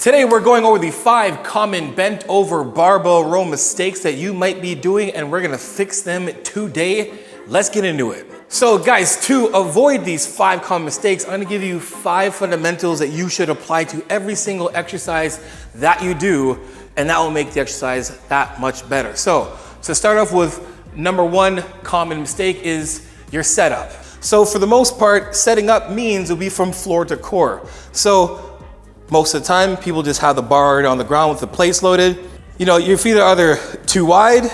Today we're going over the 5 common bent over barbell row mistakes that you might be doing, and we're gonna fix them today. Let's get into it. So guys, to avoid these 5 common mistakes, I'm gonna give you 5 fundamentals that you should apply to every single exercise that you do, and that will make the exercise that much better. So to start off with, number 1 common mistake is your setup. So for the most part, setting up means it'll be from floor to core. So most of the time, people just have the bar on the ground with the plates loaded. You know, your feet are either too wide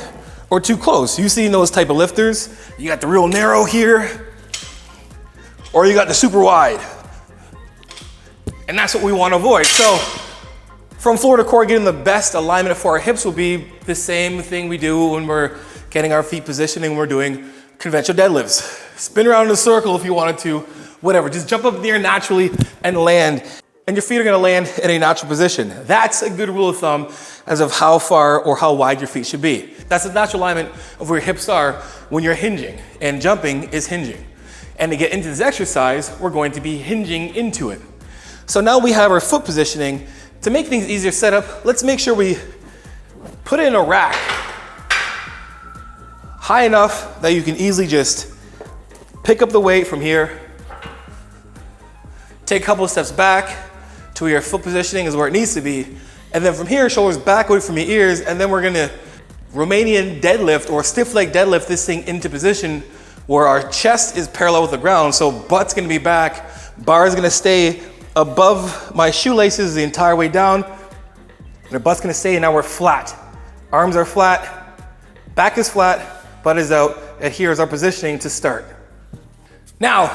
or too close. You've seen those type of lifters. You got the real narrow here, or you got the super wide. And that's what we want to avoid. So from floor to core, getting the best alignment for our hips will be the same thing we do when we're getting our feet positioned and we're doing conventional deadlifts. Spin around in a circle if you wanted to, whatever. Just jump up in the air naturally and land. And your feet are gonna land in a natural position. That's a good rule of thumb as of how far or how wide your feet should be. That's the natural alignment of where your hips are when you're hinging, and jumping is hinging. And to get into this exercise, we're going to be hinging into it. So now we have our foot positioning. To make things easier set up, let's make sure we put it in a rack high enough that you can easily just pick up the weight from here, take a couple of steps back to where your foot positioning is where it needs to be. And then from here, shoulders back away from your ears, and then we're gonna Romanian deadlift or stiff leg deadlift this thing into position where our chest is parallel with the ground. So butt's gonna be back, bar is gonna stay above my shoelaces the entire way down, and our butt's gonna stay, and now we're flat. Arms are flat, back is flat, butt is out, and here is our positioning to start. Now,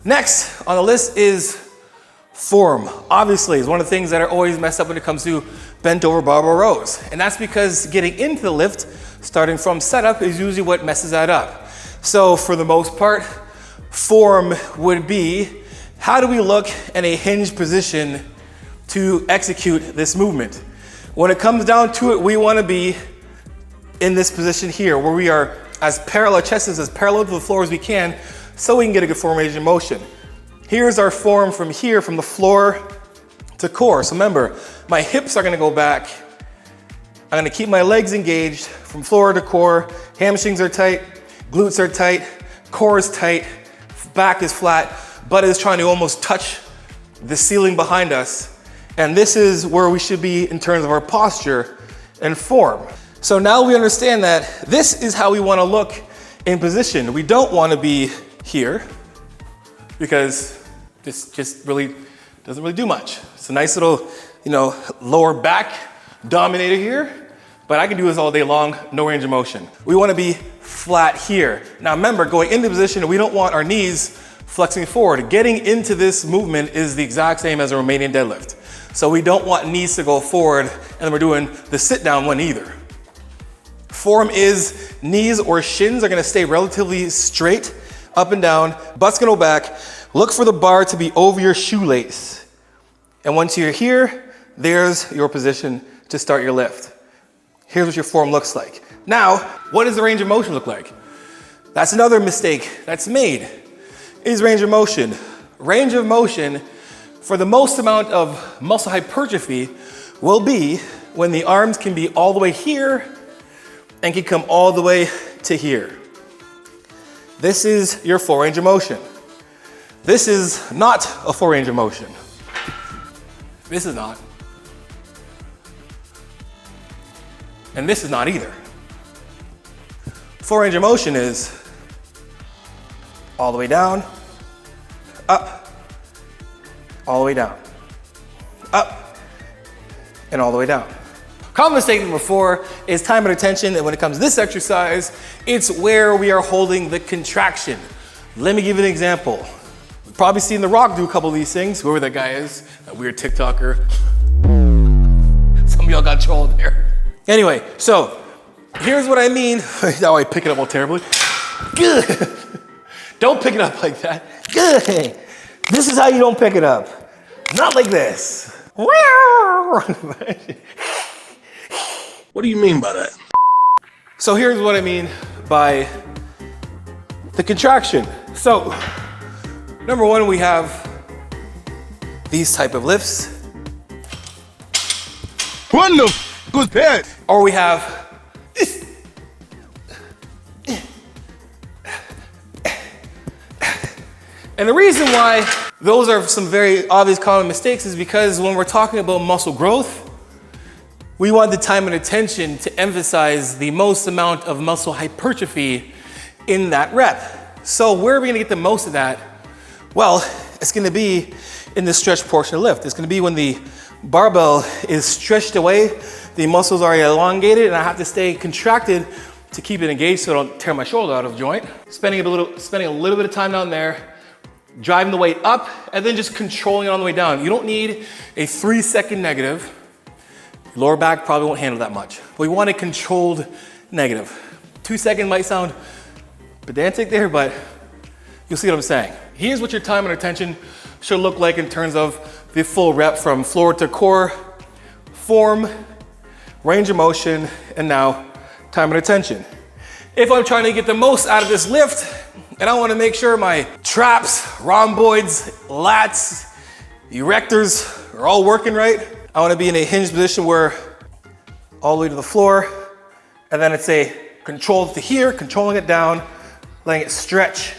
next on the list is form. Obviously, is one of the things that are always messed up when it comes to bent over barbell rows. And that's because getting into the lift, starting from setup, is usually what messes that up. So for the most part, form would be, how do we look in a hinged position to execute this movement? When it comes down to it, we want to be in this position here, where we are as parallel, chest is as parallel to the floor as we can, so we can get a good form range of motion. Here's our form from here, from the floor to core. So remember, my hips are gonna go back. I'm gonna keep my legs engaged from floor to core. Hamstrings are tight, glutes are tight, core is tight, back is flat, butt is trying to almost touch the ceiling behind us. And this is where we should be in terms of our posture and form. So now we understand that this is how we wanna look in position. We don't wanna be here, because this just really doesn't really do much. It's a nice little, lower back dominator here, but I can do this all day long, no range of motion. We wanna be flat here. Now remember, going into position, we don't want our knees flexing forward. Getting into this movement is the exact same as a Romanian deadlift. So we don't want knees to go forward, and then we're doing the sit down one either. Form is knees or shins are gonna stay relatively straight, up and down, butt's gonna go back. Look for the bar to be over your shoelace. And once you're here, there's your position to start your lift. Here's what your form looks like. Now, what does the range of motion look like? That's another mistake that's made, is range of motion. Range of motion, for the most amount of muscle hypertrophy, will be when the arms can be all the way here and can come all the way to here. This is your full range of motion. This is not a full range of motion. This is not. And this is not either. Full range of motion is all the way down, up, all the way down, up, and all the way down. Common mistake number 4 is time and attention, and when it comes to this exercise, it's where we are holding the contraction. Let me give you an example. You've probably seen The Rock do a couple of these things, whoever that guy is, that weird TikToker. Some of y'all got trolled there. Anyway, so here's what I mean. Now I pick it up all terribly. Good. Don't pick it up like that. Good. This is how you don't pick it up. Not like this. What do you mean by that? So here's what I mean by the contraction. So, number 1, we have these type of lifts. What the f was that? Or we have and the reason why those are some very obvious common mistakes is because when we're talking about muscle growth, we want the time and attention to emphasize the most amount of muscle hypertrophy in that rep. So where are we gonna get the most of that? Well, it's gonna be in the stretch portion of the lift. It's gonna be when the barbell is stretched away, the muscles are elongated, and I have to stay contracted to keep it engaged so I don't tear my shoulder out of joint. Spending a little bit of time down there, driving the weight up, and then just controlling it on the way down. You don't need a 3-second negative. Your lower back probably won't handle that much. But we want a controlled negative. 2 seconds might sound pedantic there, but you'll see what I'm saying. Here's what your time and attention should look like in terms of the full rep from floor to core, form, range of motion, and now time and attention. If I'm trying to get the most out of this lift, and I wanna make sure my traps, rhomboids, lats, erectors are all working right, I wanna be in a hinged position where all the way to the floor, and then it's a control to here, controlling it down, letting it stretch,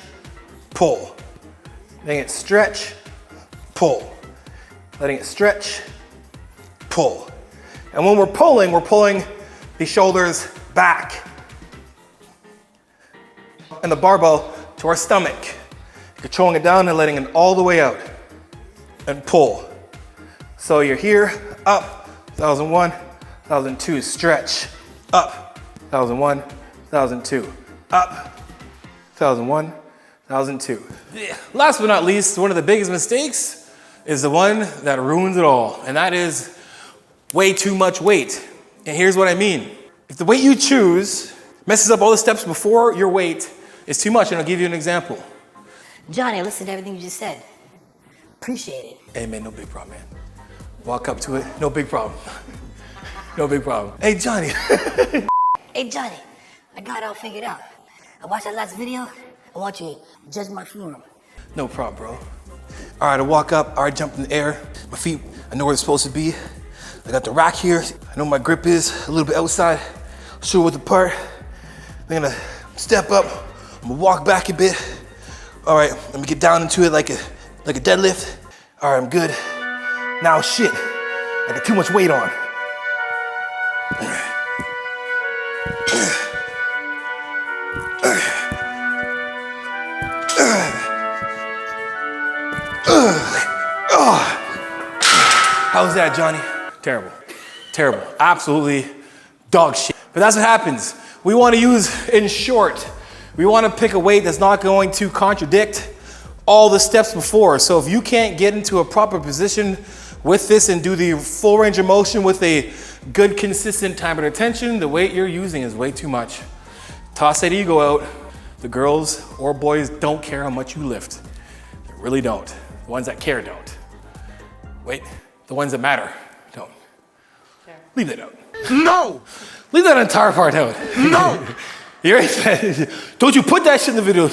pull. Letting it stretch, pull. Letting it stretch, pull. And when we're pulling the shoulders back and the barbell to our stomach, controlling it down and letting it all the way out and pull. So you're here, up, 1001, 1002, stretch, up, 1001, 1002, up, 1001, 1002. Last but not least, one of the biggest mistakes is the one that ruins it all, and that is way too much weight. And here's what I mean. If the weight you choose messes up all the steps before your weight is too much, and I'll give you an example. Johnny, I listened to everything you just said. Appreciate it. Hey man, no big problem, man. Walk up to it, no big problem. No big problem. Hey Johnny. Hey Johnny, I got it all figured out. I watched that last video. I want you to judge my form. No problem, bro. All right, I walk up, all right, jump in the air. My feet, I know where they're supposed to be. I got the rack here. I know my grip is a little bit outside, shoulder width apart. I'm gonna step up, I'm gonna walk back a bit. All right, let me get down into it like a deadlift. All right, I'm good. Now shit, I got too much weight on. How's that, Johnny? Terrible, terrible, absolutely dog shit. But that's what happens. We want to use, in short, we want to pick a weight that's not going to contradict all the steps before. So if you can't get into a proper position with this and do the full range of motion with a good, consistent time and attention, the weight you're using is way too much. Toss that ego out. The girls or boys don't care how much you lift. They really don't. The ones that care don't. Wait, the ones that matter don't. Sure. Leave that out. No! Leave that entire part out. No! You're right. Don't you put that shit in the video.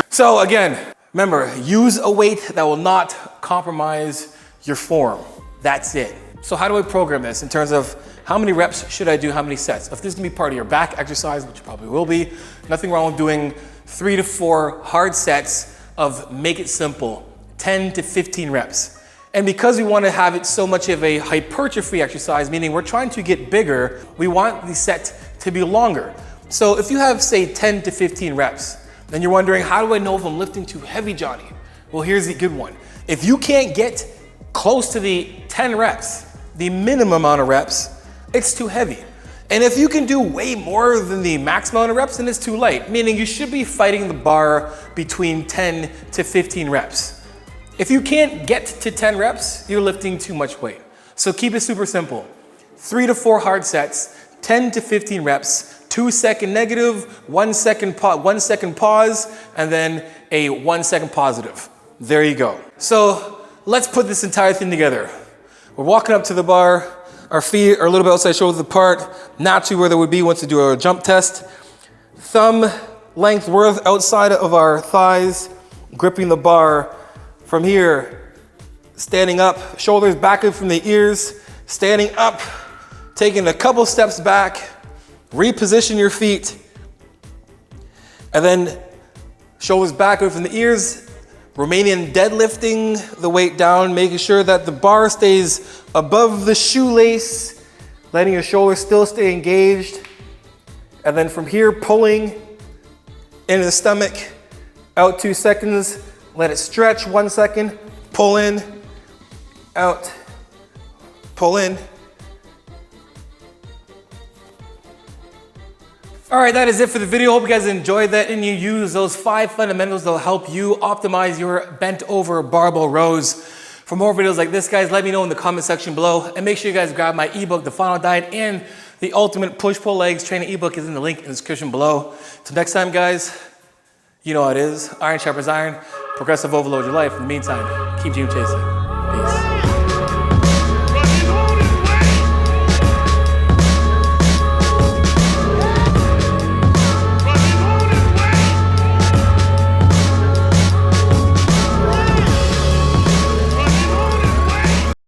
So again, remember, use a weight that will not compromise your form. That's it. So how do I program this in terms of how many reps should I do, how many sets? If this is gonna be part of your back exercise, which it probably will be, nothing wrong with doing 3 to 4 hard sets of, make it simple, 10 to 15 reps. And because we want to have it so much of a hypertrophy exercise, meaning we're trying to get bigger, we want the set to be longer. So if you have, say, 10 to 15 reps, then you're wondering, how do I know if I'm lifting too heavy, Johnny? Well, here's the good one. If you can't get close to the 10 reps, the minimum amount of reps, it's too heavy. And if you can do way more than the max amount of reps, then it's too light, meaning you should be fighting the bar between 10 to 15 reps. If you can't get to 10 reps, you're lifting too much weight. So keep it super simple. 3 to 4 hard sets, 10 to 15 reps, 2-second negative, 1 second pause, and then a 1 second positive. There you go. So let's put this entire thing together. We're walking up to the bar, our feet are a little bit outside shoulder apart, naturally where they would be once we do a jump test. Thumb length worth outside of our thighs, gripping the bar. From here, standing up, shoulders back up from the ears, standing up taking a couple steps back, reposition your feet, and then shoulders back away from the ears. Romanian deadlifting the weight down, making sure that the bar stays above the shoelace, letting your shoulders still stay engaged. And then from here, pulling into the stomach, out 2 seconds, let it stretch 1 second, pull in, out, pull in. All right, that is it for the video. Hope you guys enjoyed that and you use those 5 fundamentals that'll help you optimize your bent over barbell rows. For more videos like this, guys, let me know in the comment section below. And make sure you guys grab my ebook, The Final Diet, and the Ultimate Push-Pull Legs Training ebook is in the link in the description below. Till next time, guys, you know how it is. Iron sharpens iron. Progressive overload your life. In the meantime, keep dream chasing.